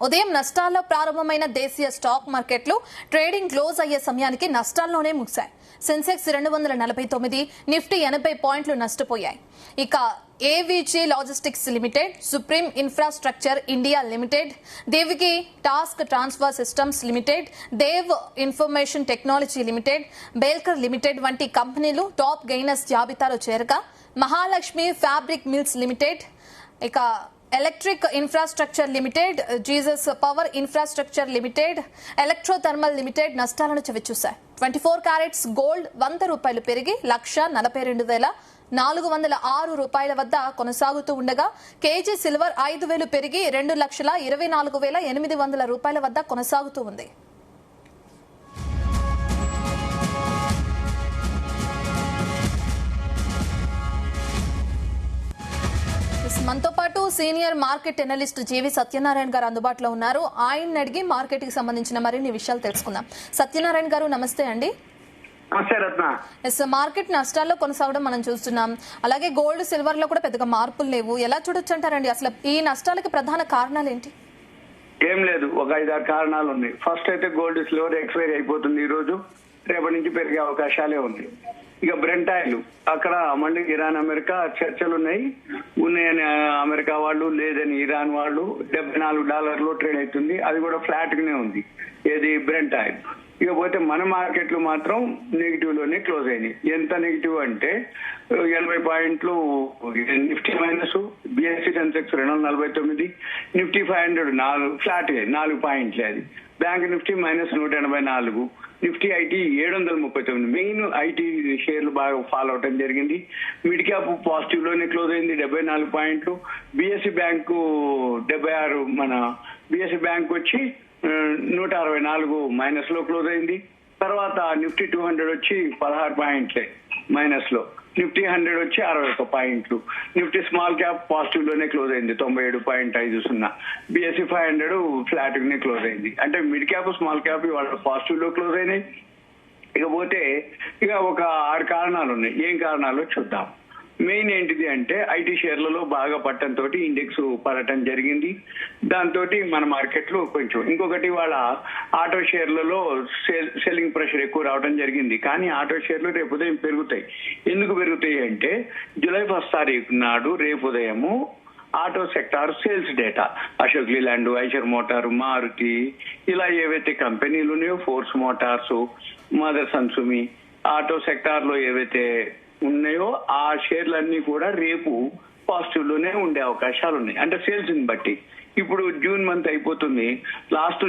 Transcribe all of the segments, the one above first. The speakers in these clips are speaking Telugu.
ఉదయం నష్టాల్లో ప్రారంభమైన దేశీయ స్టాక్ మార్కెట్లు ట్రేడింగ్ క్లోజ్ అయ్యే సమయానికి నష్టాల్లోనే ముగిశాయి. సెన్సెక్స్ 249, నిఫ్టీ 80 పాయింట్లు నష్టపోయాయి. ఇక AVG logistics limited, supreme infrastructure India limited, దేవికి task transfer systems limited, Dev information technology limited, బేల్కర్ లిమిటెడ్ వంటి కంపెనీలు టాప్ గెయినర్స్ జాబితాలో చేరగా మహాలక్ష్మి ఫ్యాబ్రిక్ మిల్స్ లిమిటెడ్, ఇక ఎలక్ట్రిక్ ఇన్ఫ్రాస్ట్రక్చర్ లిమిటెడ్, జీసస్ power infrastructure limited, electrothermal limited నష్టాలను చవిచూశాయి. 24 క్యారెట్స్ గోల్డ్ ₹100 పెరిగి 1,42,406 వద్ద కొనసాగుతూ ఉండగా కేజీ సిల్వర్ 5,000 పెరిగి ₹2,24,800 వద్ద కొనసాగుతూ ఉంది. మనతో పాటు సీనియర్ మార్కెట్ ఎనలిస్ట్ జీవి సత్యనారాయణ గారు అందుబాటులో ఉన్నారు. ఆయన అడిగి మార్కెట్ కి సంబంధించిన మరిన్ని విషయాలు తెలుసుకుందాం. సత్యనారాయణ గారు నమస్తే అండి. మార్కెట్ నష్టాల్లో కొనసాగడం మనం చూస్తున్నాం. అలాగే గోల్డ్ సిల్వర్ లో కూడా పెద్దగా మార్పులు లేవు. ఎలా చూడొచ్చు అంటారండి? అసలు ఈ నష్టాలకి ప్రధాన కారణాలు ఏంటి? ఏం లేదు, ఒక 5-6 కారణాలు ఉన్నాయి. ఫస్ట్ అయితే గోల్డ్ సిల్వర్ ఎక్స్పైరీ అయిపోతుంది ఈ రోజు, రేపటి నుంచి పెరిగే అవకాశాలే ఉంది. ఇక బ్రెంట్ ఆయిల్, అక్కడ మళ్ళీ ఇరాన్ అమెరికా చర్చలు ఉన్నాయని అమెరికా వాళ్ళు, లేదని ఇరాన్ వాళ్ళు. $74 ట్రేడ్ అవుతుంది, అది కూడా ఫ్లాట్ గానే ఉంది. ఏది బ్రెంట్ ఆయిల్. ఇకపోతే మన మార్కెట్లు మాత్రం నెగిటివ్ లోనే క్లోజ్ అయినాయి. ఎంత నెగిటివ్ అంటే 80 పాయింట్లు Nifty minus, BSc Sensex 249, Nifty 500 flat 4 పాయింట్లే. అది bank Nifty -184, Nifty IT 739. Main IT షేర్లు బాగా ఫాలో అవటం జరిగింది. మిడ్ క్యాప్ పాజిటివ్ లోనే క్లోజ్ అయింది, 74 పాయింట్లు. బిఎస్సీ బ్యాంకు 76, మన బిఎస్సీ బ్యాంక్ వచ్చి 164 మైనస్ లో క్లోజ్ అయింది. తర్వాత నిఫ్టీ 200 వచ్చి 16 పాయింట్లే మైనస్ లో, నిఫ్టీ 100 వచ్చి 61 పాయింట్లు. నిఫ్టీ స్మాల్ క్యాప్ పాజిటివ్ లోనే క్లోజ్ అయింది, 97.50. బిఎస్సీ 500 ఫ్లాట్ గానే క్లోజ్ అయింది. అంటే మిడ్ క్యాప్ స్మాల్ క్యాప్ ఇవాళ పాజిటివ్ లో క్లోజ్ అయినాయి. ఇకపోతే ఇక ఒక 6 కారణాలు ఉన్నాయి. ఏం కారణాలు చూద్దాం. మెయిన్ ఏంటిది అంటే ఐటీ షేర్లలో బాగా పట్టడంతో ఇండెక్స్ పడటం జరిగింది. దాంతో మన మార్కెట్లు కొంచెం. ఇంకొకటి వాళ్ళ ఆటో షేర్లలో సెల్లింగ్ ప్రెషర్ ఎక్కువ రావడం జరిగింది. కానీ ఆటో షేర్లు రేపు ఉదయం పెరుగుతాయి. ఎందుకు పెరుగుతాయి అంటే జూలై 1 తారీఖు నాడు రేపు ఉదయము auto sector sales data, Ashok Leyland, Eicher motor, Maruti, ఇలా ఏవైతే కంపెనీలు ఉన్నాయో, Force Motors, Motherson Sumi, auto sector లో ఏవైతే ఉన్నాయో ఆ షేర్లన్నీ కూడా రేపు పాజిటివ్ లోనే ఉండే అవకాశాలు ఉన్నాయి. అంటే సేల్స్ ని బట్టి. ఇప్పుడు జూన్ మంత్ అయిపోతుంది. లాస్ట్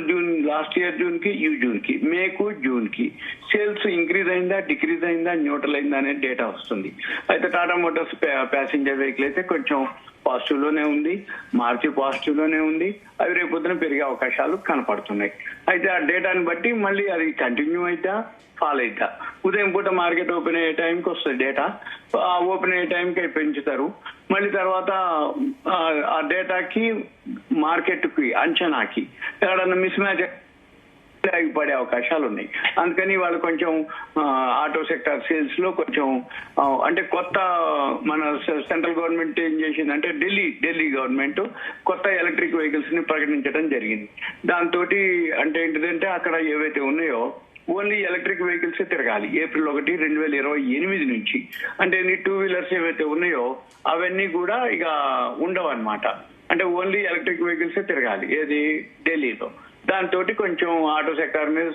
ఇయర్ జూన్ కి, ఈ జూన్ కి, మేకు జూన్ కి సేల్స్ ఇంక్రీజ్ అయిందా, డిక్రీజ్ అయిందా, న్యూట్రల్ అయిందా అనే డేటా వస్తుంది. అయితే టాటా మోటార్స్ ప్యాసింజర్ వెహికల్ అయితే కొంచెం పాజిటివ్ లోనే ఉంది, మారుతి పాజిటివ్ లోనే ఉంది. అవి రేపొద్దున పెరిగే అవకాశాలు కనపడుతున్నాయి. అయితే ఆ డేటాని బట్టి మళ్ళీ అది కంటిన్యూ అవుతా, ఫాల్ అవుతా. ఉదయం పూట మార్కెట్ ఓపెన్ అయ్యే టైంకి వస్తుంది డేటా. ఓపెన్ అయ్యే టైంకి అవి పెంచుతారు. మళ్ళీ తర్వాత ఆ డేటాకి మార్కెట్ కి అంచనాకి ఎక్కడన్నా మిస్ మ్యాచ్ పడే అవకాశాలు ఉన్నాయి. అందుకని వాళ్ళు కొంచెం ఆటో సెక్టార్ సేల్స్ లో కొంచెం అంటే కొత్త మన సెంట్రల్ గవర్నమెంట్ ఏం చేసిందంటే ఢిల్లీ గవర్నమెంట్ కొత్త ఎలక్ట్రిక్ వెహికల్స్ ని ప్రకటించడం జరిగింది. దాంతో అంటే ఏంటిదంటే అక్కడ ఏవైతే ఉన్నాయో ఓన్లీ ఎలక్ట్రిక్ వెహికల్స్ తిరగాలి ఏప్రిల్ 1, 2028 నుంచి. అంటే 2 వీలర్స్ ఏవైతే ఉన్నాయో అవన్నీ కూడా ఇక ఉండవు అన్నమాట. అంటే ఓన్లీ ఎలక్ట్రిక్ వెహికల్స్ తిరగాలి ఏది ఢిల్లీలో. దాంతో కొంచెం ఆటో సెక్టార్ మీద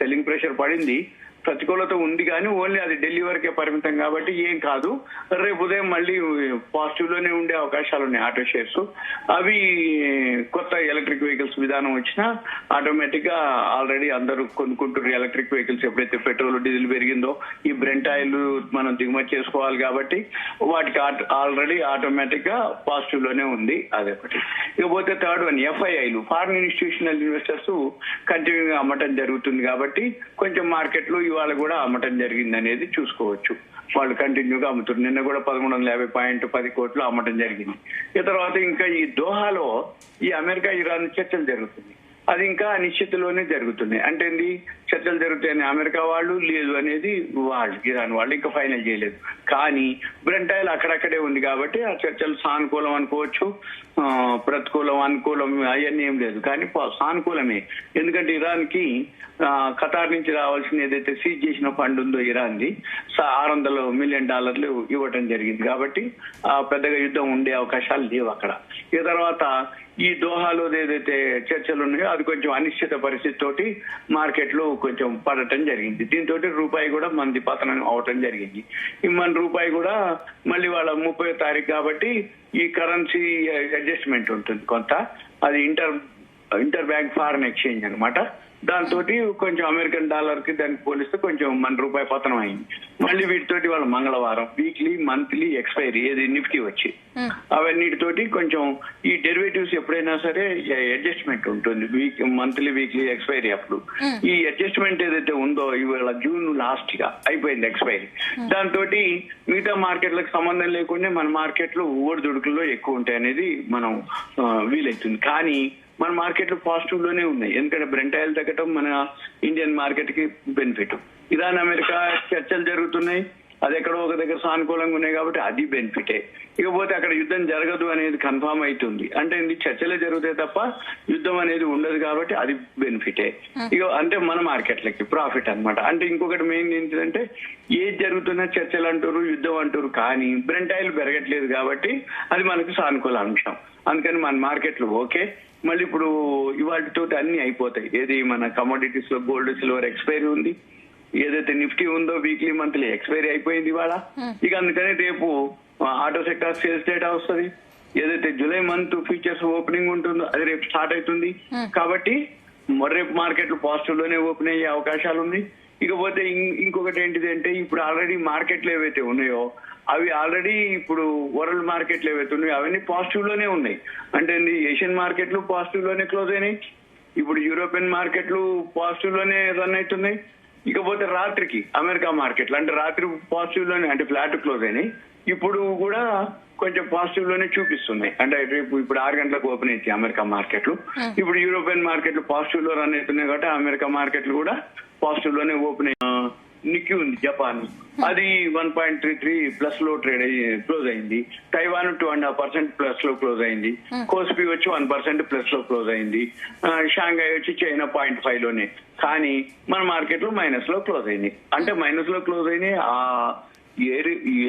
సెల్లింగ్ ప్రెషర్ పడింది. ప్రతికూలత ఉంది కానీ ఓన్లీ అది ఢిల్లీ వరకే పరిమితం కాబట్టి ఏం కాదు. రేపు ఉదయం మళ్ళీ పాజిటివ్ లోనే ఉండే అవకాశాలు ఉన్నాయి ఆటో షేర్స్. అవి కొత్త ఎలక్ట్రిక్ వెహికల్స్ విధానం వచ్చినా ఆటోమేటిక్ గా ఆల్రెడీ అందరూ కొనుక్కుంటారు ఎలక్ట్రిక్ వెహికల్స్. ఎప్పుడైతే పెట్రోల్ డీజిల్ పెరిగిందో ఈ బ్రెంట్ ఆయిల్ మనం దిగుమతి చేసుకోవాలి కాబట్టి వాటికి ఆల్రెడీ ఆటోమేటిక్ గా పాజిటివ్ లోనే ఉంది. అదొకటి. ఇకపోతే థర్డ్ వన్ ఎఫ్ఐఐలు, ఫారిన్ ఇన్స్టిట్యూషనల్ ఇన్వెస్టర్స్ కంటిన్యూగా అమ్మటం జరుగుతుంది కాబట్టి కొంచెం మార్కెట్ లో ఇవాళ కూడా అమ్మటం జరిగింది అనేది చూసుకోవచ్చు. వాళ్ళు కంటిన్యూగా అమ్ముతారు. నిన్న కూడా 1150.10 కోట్లు అమ్మటం జరిగింది. ఈ తర్వాత ఇంకా ఈ దోహాలో ఈ అమెరికా ఇరాన్ చర్చలు జరుగుతుంది. అది ఇంకా అనిశ్చితిలోనే జరుగుతుంది. అంటే చర్చలు జరుగుతాయని అమెరికా వాళ్ళు, లేదు అనేది వాళ్ళు ఇరాన్ వాళ్ళు ఇంకా ఫైనల్ చేయలేదు. కానీ బ్రెంట్ ఆయిల్ అక్కడక్కడే ఉంది కాబట్టి ఆ చర్చలు సానుకూలం అనుకోవచ్చు, ప్రతికూలం అనుకూలం అవన్నీ ఏం లేదు, కానీ సానుకూలమే. ఎందుకంటే ఇరాన్ కి ఖతార్ నుంచి రావాల్సిన ఏదైతే సీజ్ చేసిన ఫండ్ ఉందో ఇరాన్ది $600 మిలియన్ ఇవ్వటం జరిగింది. కాబట్టి పెద్దగా యుద్ధం ఉండే అవకాశాలు లేవు అక్కడ. ఈ తర్వాత ఈ దోహాలో ఏదైతే చర్చలు ఉన్నాయో అది కొంచెం అనిశ్చిత పరిస్థితి తోటి మార్కెట్లు కొంచెం పడటం జరిగింది. దీంతో రూపాయి కూడా మనది పతనం అవటం జరిగింది. ఈ మన రూపాయి కూడా మళ్ళీ వాళ్ళ 30వ తారీఖు కాబట్టి ఈ కరెన్సీ అడ్జస్ట్మెంట్ ఉంటుంది కొంత, అది ఇంటర్ బ్యాంక్ ఫారెన్ ఎక్స్చేంజ్ అనమాట. దాంతో కొంచెం అమెరికన్ డాలర్ కి దానికి పోలిస్తే కొంచెం మన రూపాయి పతనం అయింది. మళ్ళీ వీటితోటి వాళ్ళ మంగళవారం వీక్లీ మంత్లీ ఎక్స్పైరీ ఏది నిఫ్టీ వచ్చి అవన్నిటితోటి కొంచెం ఈ డెరివేటివ్స్ ఎప్పుడైనా సరే అడ్జస్ట్మెంట్ ఉంటుంది, మంత్లీ వీక్లీ ఎక్స్పైరీ. అప్పుడు ఈ అడ్జస్ట్మెంట్ ఏదైతే ఉందో ఇవాళ జూన్ లాస్ట్ గా అయిపోయింది ఎక్స్పైరీ. దాంతో మిగతా మార్కెట్లకు సంబంధం లేకుండా మన మార్కెట్లు ఊడిదుడుకుల్లో ఎక్కువ ఉంటాయి అనేది మనం వీలైతుంది. కానీ మన మార్కెట్లు పాజిటివ్ లోనే ఉన్నాయి, ఎందుకంటే బ్రెంట్ ఆయిల్ తగ్గటం మన ఇండియన్ మార్కెట్ కి బెనిఫిట్. ఇరాన్ అమెరికా చర్చలు జరుగుతున్నాయి, అది ఎక్కడో ఒక దగ్గర సానుకూలంగా ఉన్నాయి కాబట్టి అది బెనిఫిటే. ఇకపోతే అక్కడ యుద్ధం జరగదు అనేది కన్ఫామ్ అవుతుంది, అంటే ఇది చర్చలే జరుగుతాయి తప్ప యుద్ధం అనేది ఉండదు కాబట్టి అది బెనిఫిటే. ఇక అంటే మన మార్కెట్లకి ప్రాఫిట్ అనమాట. అంటే ఇంకొకటి మెయిన్ ఏంటంటే ఏది జరుగుతున్నా చర్చలు అంటారు, యుద్ధం అంటారు, కానీ బ్రెంట్ ఆయిల్ పెరగట్లేదు కాబట్టి అది మనకు సానుకూల అంశం. అందుకని మన మార్కెట్లు ఓకే. మళ్ళీ ఇప్పుడు ఇవాటితో అన్ని అయిపోతాయి. ఏది మన కమోడిటీస్ లో గోల్డ్ సిల్వర్ ఎక్స్పైరీ ఉంది, ఏదైతే నిఫ్టీ ఉందో వీక్లీ మంత్లీ ఎక్స్పైరీ అయిపోయింది ఇవాళ. ఇక అందుకని రేపు ఆటో సెక్టార్ సేల్స్ డేటా వస్తుంది, ఏదైతే జూలై మంత్ ఫ్యూచర్స్ ఓపెనింగ్ ఉంటుందో అది రేపు స్టార్ట్ అవుతుంది. కాబట్టి రేపు మార్కెట్లు పాజిటివ్ లోనే ఓపెన్ అయ్యే అవకాశాలు ఉంది. ఇకపోతే ఇంకొకటి ఏంటిది అంటే ఇప్పుడు ఆల్రెడీ మార్కెట్లు ఏవైతే ఉన్నాయో అవి ఆల్రెడీ ఇప్పుడు వరల్డ్ మార్కెట్లు ఏవైతే ఉన్నాయో అవన్నీ పాజిటివ్ లోనే ఉన్నాయి. అంటే ఏషియన్ మార్కెట్లు పాజిటివ్ లోనే క్లోజ్ అయినాయి, ఇప్పుడు యూరోపియన్ మార్కెట్లు పాజిటివ్ లోనే రన్ అవుతున్నాయి. ఇకపోతే రాత్రికి అమెరికా మార్కెట్లు అంటే రాత్రి పాజిటివ్ లోనే అంటే ఫ్లాట్ క్లోజ్ అయినాయి, ఇప్పుడు కూడా కొంచెం పాజిటివ్ లోనే చూపిస్తున్నాయి. అంటే రేపు ఇప్పుడు 6 గంటలకు ఓపెన్ అయితే అమెరికా మార్కెట్లు, ఇప్పుడు యూరోపియన్ మార్కెట్లు పాజిటివ్ లో రన్ అవుతున్నాయి కాబట్టి అమెరికా మార్కెట్లు కూడా పాజిటివ్ లోనే ఓపెన్ అయ్యి. నిక్కీ ఉంది జపాన్, అది 1.33 ప్లస్ లో ట్రేడ్ అయ్యి క్లోజ్ అయింది. తైవాన్ 2.5% ప్లస్ లో క్లోజ్ అయింది. కోస్పీ వచ్చి 1% ప్లస్ లో క్లోజ్ అయింది. షాంఘై వచ్చి చైనా 0.5 లోనే. కానీ మన మార్కెట్లు మైనస్ లో క్లోజ్ అయింది. అంటే మైనస్ లో క్లోజ్ అయినాయి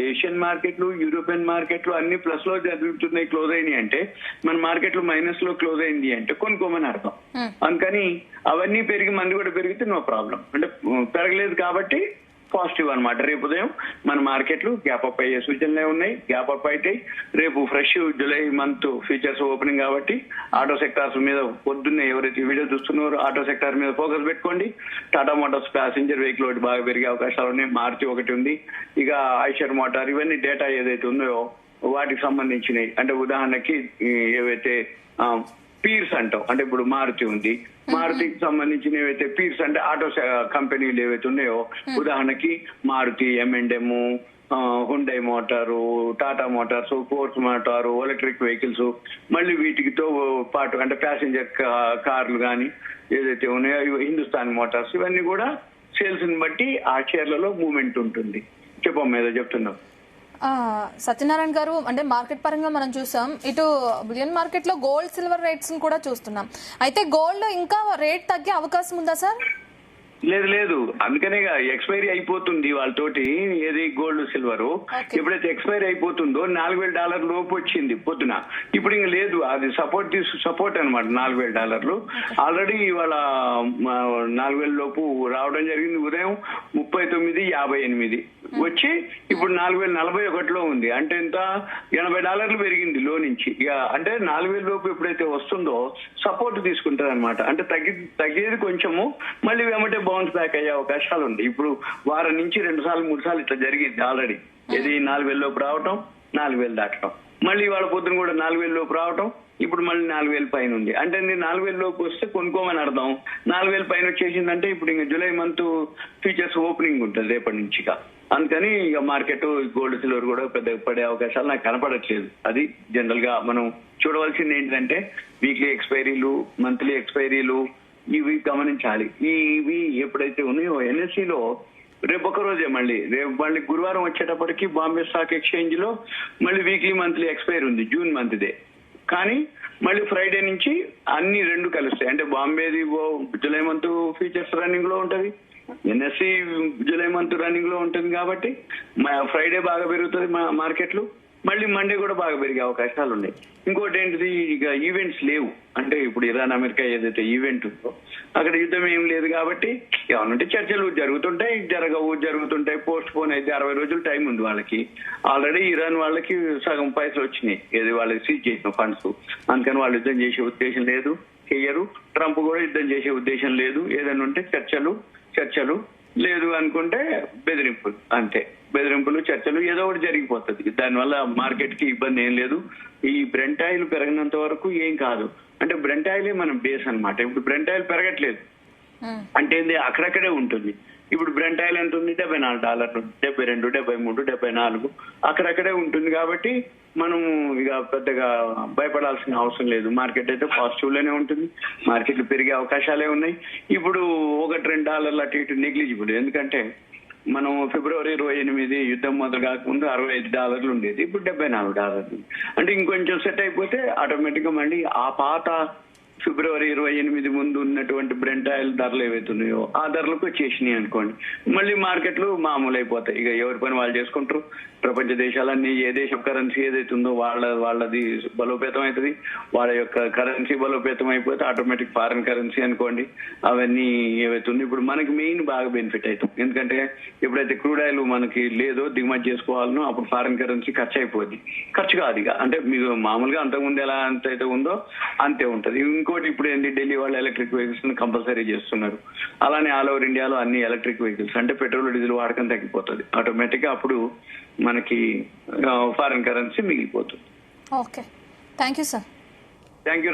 ఏషియన్ మార్కెట్లు, యూరోపియన్ మార్కెట్లు అన్ని ప్లస్ లో జరుగుతున్నాయి, క్లోజ్ అయినాయి. అంటే మన మార్కెట్లు మైనస్ లో క్లోజ్ అయింది అంటే కొనుక్కోమని అర్థం. అందుకని అవన్నీ పెరిగి మంది కూడా పెరిగితే నో ప్రాబ్లం. అంటే పెరగలేదు కాబట్టి పాజిటివ్ అనమాట. రేపు ఉదయం మన మార్కెట్లు గ్యాప్ అప్ అయ్యే సూచనలే ఉన్నాయి, గ్యాప్ అప్ అయితే రేపు fresh July month futures opening కాబట్టి ఆటో సెక్టార్స్ మీద పొద్దున్నే ఎవరైతే వీడియో చూస్తున్నారో ఆటో సెక్టార్ మీద ఫోకస్ పెట్టుకోండి. టాటా మోటార్స్ ప్యాసింజర్ వెహికల్ ఒకటి బాగా పెరిగే అవకాశాలు ఉన్నాయి, మారుతి ఒకటి ఉంది, ఇక ఐషర్ మోటార్, ఇవన్నీ డేటా ఏదైతే ఉందో వాటికి సంబంధించినవి. అంటే ఉదాహరణకి ఏవైతే పీర్స్ అంటాం, అంటే ఇప్పుడు మారుతి ఉంది, మారుతికి సంబంధించిన ఏవైతే పీర్స్ అంటే ఆటో కంపెనీలు ఏవైతే ఉన్నాయో ఉదాహరణకి Maruti, M&M, Hyundai motor, Tata Motors, force motor, electric vehicles, మళ్ళీ వీటితో పాటు అంటే ప్యాసింజర్ కార్లు కానీ ఏదైతే ఉన్నాయో హిందుస్థాన్ మోటార్స్, ఇవన్నీ కూడా సేల్స్ ని బట్టి ఆ షేర్లలో మూవ్మెంట్ ఉంటుంది. చెప్పమ్మా ఏదో చెప్తున్నాం. సత్యనారాయణ గారు, అంటే మార్కెట్ పరంగా మనం చూసాం, ఇటు బులియన్ మార్కెట్ లో గోల్డ్ సిల్వర్ రేట్స్ కూడా చూస్తున్నాం. అయితే గోల్డ్ ఇంకా రేట్ తగ్గే అవకాశం ఉందా సార్? లేదు, అందుకనే ఎక్స్పైరీ అయిపోతుంది వాళ్ళతోటి. ఏది గోల్డ్ సిల్వర్ ఎప్పుడైతే ఎక్స్పైరీ అయిపోతుందో $4,000 లోపు వచ్చింది పొద్దున, ఇప్పుడు ఇంకా లేదు, అది సపోర్ట్ అనమాట. $4,000 ఆల్రెడీ ఇవాళ 4,000 లోపు రావడం జరిగింది. ఉదయం 39.58 వచ్చి ఇప్పుడు 4,041లో ఉంది. అంటే ఇంత $80 పెరిగింది లో నుంచి. ఇక అంటే 4,000 లోపు ఎప్పుడైతే వస్తుందో సపోర్ట్ తీసుకుంటారు అనమాట. అంటే తగ్గేది కొంచెము, మళ్ళీ వెంబటే బౌన్స్ బ్యాక్ అయ్యే అవకాశాలు ఉంది. ఇప్పుడు వారం నుంచి 2 సార్లు 3 సార్లు ఇట్లా జరిగింది ఆల్రెడీ. ఇది 4,000 లోపు రావటం, 4,000 దాటడం, మళ్ళీ వాళ్ళ పొద్దున కూడా 4,000 లోపు రావటం, ఇప్పుడు మళ్ళీ 4,000 పైన ఉంది. అంటే 4,000 లోపు వస్తే కొనుక్కోమని అర్థం. 4,000 పైన వచ్చేసిందంటే ఇప్పుడు ఇంకా జూలై మంత్ ఫ్యూచర్స్ ఓపెనింగ్ ఉంటుంది రేపటి నుంచి. అందుకని ఇక మార్కెట్ గోల్డ్ సిల్వర్ కూడా పెద్దగా పడే అవకాశాలు నాకు కనపడట్లేదు. అది జనరల్ గా మనం చూడవలసింది ఏంటంటే వీక్లీ ఎక్స్పైరీలు, మంత్లీ ఎక్స్పైరీలు, ఇవి గమనించాలి. ఇవి ఎప్పుడైతే ఉన్నాయో ఎన్ఎస్సిలో రేపు ఒక రోజే మళ్ళీ గురువారం వచ్చేటప్పటికి బాంబే స్టాక్ ఎక్స్చేంజ్ లో మళ్ళీ వీక్లీ మంత్లీ ఎక్స్పైర్ ఉంది, జూన్ మంత్దే. కానీ మళ్ళీ ఫ్రైడే నుంచి అన్ని రెండు కలుస్తాయి. అంటే బాంబేది జూలై మంత్ ఫీచర్స్ రన్నింగ్ లో ఉంటది, ఎన్ఎస్సి జూలై మంత్ రన్నింగ్ లో ఉంటుంది. కాబట్టి ఫ్రైడే బాగా పెరుగుతుంది మార్కెట్లు, మళ్ళీ మండే కూడా బాగా పెరిగే అవకాశాలు ఉన్నాయి. ఇంకోటి ఏంటిది, ఇక ఈవెంట్స్ లేవు. అంటే ఇప్పుడు ఇరాన్ అమెరికా ఏదైతే ఈవెంట్ ఉందో అక్కడ యుద్ధం ఏం లేదు కాబట్టి ఏమనంటే చర్చలు జరుగుతుంటాయి, పోస్ట్ పోన్ అయితే 60 రోజులు టైం ఉంది వాళ్ళకి. ఆల్రెడీ ఇరాన్ వాళ్ళకి సగం పైసలు వచ్చినాయి, ఏది వాళ్ళకి సీజ్ చేసిన ఫండ్స్. అందుకని వాళ్ళు యుద్ధం చేసే ఉద్దేశం లేదు, చెయ్యరు. ట్రంప్ కూడా యుద్ధం చేసే ఉద్దేశం లేదు. ఏదైనా ఉంటే చర్చలు లేదు అనుకుంటే బెదిరింపులు, అంతే. బెదిరింపులు, చర్చలు, ఏదో ఒకటి జరిగిపోతుంది. దానివల్ల మార్కెట్ కి ఇబ్బంది ఏం లేదు. ఈ బ్రెంట్ ఆయిల్ పెరిగినంత వరకు ఏం కాదు. అంటే బ్రెంట్ ఆయిలే మనం బేస్ అన్నమాట. ఇప్పుడు బ్రెంట్ ఆయిల్ పెరగట్లేదు అంటే అక్కడక్కడే ఉంటుంది. ఇప్పుడు బ్రెంట్ ఆయిల్ ఎంత ఉంది, $74, 72, 73, 74 అక్కడక్కడే ఉంటుంది. కాబట్టి మనం ఇక పెద్దగా భయపడాల్సిన అవసరం లేదు. మార్కెట్ అయితే పాజిటివ్ లోనే ఉంటుంది, మార్కెట్లు పెరిగే అవకాశాలే ఉన్నాయి. ఇప్పుడు $1-2 అటు ఇటు నెగ్లిజిబుల్. ఎందుకంటే మనం ఫిబ్రవరి 28 యుద్ధం మొదలు కాకముందు $65 ఉండేది, ఇప్పుడు $74. అంటే ఇంకొంచెం సెట్ అయిపోతే ఆటోమేటిక్ గా మళ్ళీ ఆ పాత ఫిబ్రవరి 28 ముందు ఉన్నటువంటి బ్రెంట్ ఆయిల్ ధరలు ఏవైతున్నాయో ఆ ధరలకు వచ్చేసినాయి అనుకోండి, మళ్ళీ మార్కెట్లు మామూలు అయిపోతాయి. ఇక ఎవరి పని వాళ్ళు చేసుకుంటారు. ప్రపంచ దేశాలన్నీ ఏ దేశం కరెన్సీ ఏదైతుందో వాళ్ళది బలోపేతం అవుతుంది. వాళ్ళ యొక్క కరెన్సీ బలోపేతం అయిపోతే ఆటోమేటిక్ ఫారెన్ కరెన్సీ అనుకోండి అవన్నీ ఏవైతుంది. ఇప్పుడు మనకి మెయిన్ బాగా బెనిఫిట్ అవుతాం. ఎందుకంటే ఎప్పుడైతే క్రూడ్ ఆయిల్ మనకి లేదో దిగుమతి చేసుకోవాలనో అప్పుడు ఫారెన్ కరెన్సీ ఖర్చు అయిపోద్ది. ఖర్చు కాదు ఇక, అంటే మీకు మామూలుగా అంతకుముందు ఎలా అయితే ఉందో అంతే ఉంటది. ఇంకోటి ఇప్పుడు ఏంటి, ఢిల్లీ వాళ్ళు ఎలక్ట్రిక్ వెహికల్స్ కంపల్సరీ చేస్తున్నారు. అలానే ఆల్ ఓవర్ ఇండియాలో అన్ని ఎలక్ట్రిక్ వెహికల్స్, అంటే పెట్రోల్ డీజిల్ వాడకం తగ్గిపోతుంది. ఆటోమేటిక్ గా అప్పుడు మనకి ఫారెన్ కరెన్సీ మిగిలిపోతుంది. Okay, thank you sir. Thank you.